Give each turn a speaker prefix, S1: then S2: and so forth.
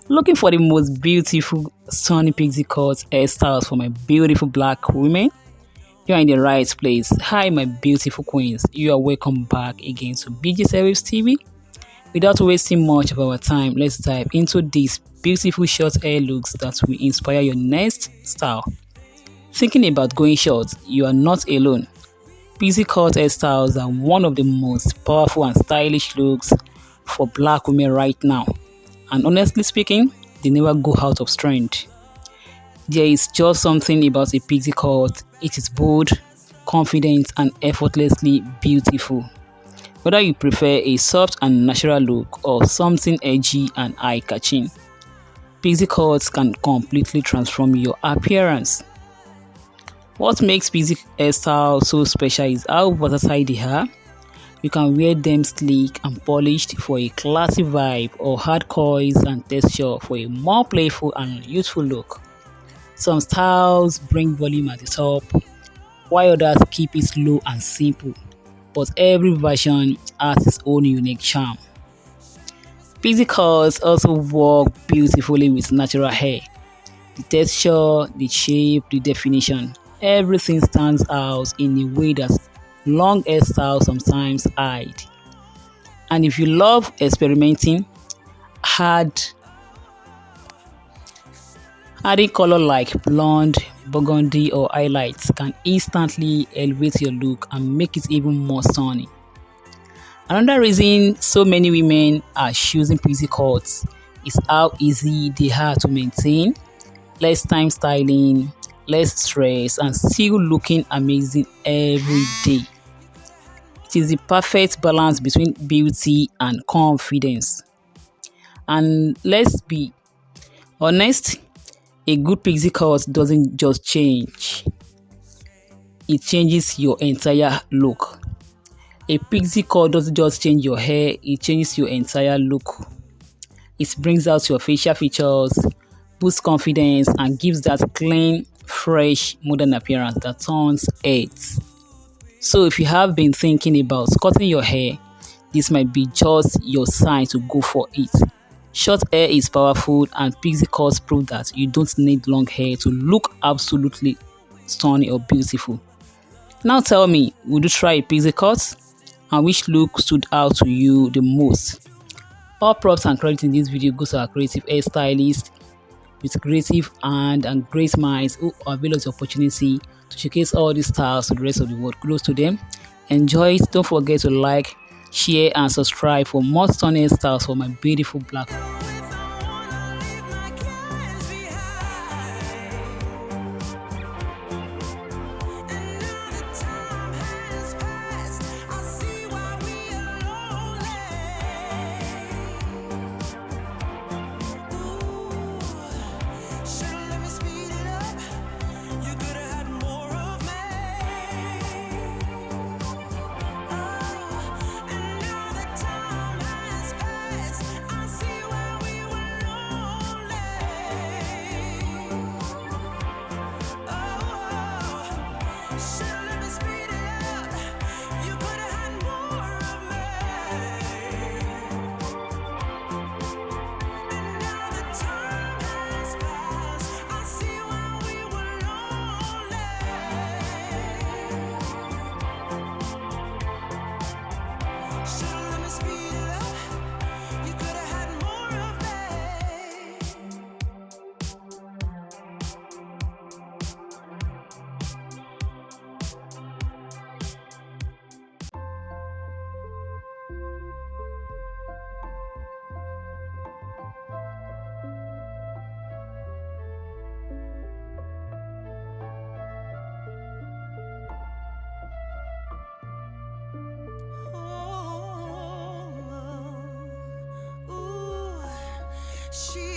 S1: Looking for the most beautiful, stunning pixie cut hairstyles for my beautiful black women? You're in the right place. Hi, my beautiful queens. You are welcome back again to BG Service TV. Without wasting much of our time, let's dive into these beautiful short hair looks that will inspire your next style. Thinking about going short, you are not alone. Pixie cut hairstyles are one of the most powerful and stylish looks for black women right now. And honestly speaking, they never go out of trend. There is just something about a pixie cut. It is bold, confident, and effortlessly beautiful. Whether you prefer a soft and natural look or something edgy and eye-catching, pixie cuts can completely transform your appearance. What makes pixie hairstyle so special is how versatile they are. You can wear them sleek and polished for a classy vibe or hard coils and texture for a more playful and youthful look. Some styles bring volume at the top, while others keep it low and simple, but every version has its own unique charm. Pixie cuts also work beautifully with natural hair. The texture, the shape, the definition, everything stands out in a way that long hairstyles sometimes hide. And if you love experimenting, add adding color like blonde, burgundy, or highlights can instantly elevate your look and make it even more stunning. Another reason so many women are choosing pixie cuts is how easy they are to maintain, less time styling, less stress, and still looking amazing every day. It is the perfect balance between beauty and confidence. And let's be honest, a good pixie cut doesn't just change, it changes your entire look. A pixie cut doesn't just change your hair, it changes your entire look. It brings out your facial features, boosts confidence, and gives that clean, fresh, modern appearance that turns heads. So if you have been thinking about cutting your hair, this might be just your sign to go for it. Short hair is powerful and pixie cuts prove that you don't need long hair to look absolutely stunning or beautiful. Now tell me, would you try a pixie cut? And which look stood out to you the most? All props and credit in this video goes to our creative hairstylist with creative and great minds who avail us the opportunity to showcase all these styles to the rest of the world. Kudos to them. Enjoy it. Don't forget to like, share, and subscribe for more stunning styles for my beautiful black.
S2: She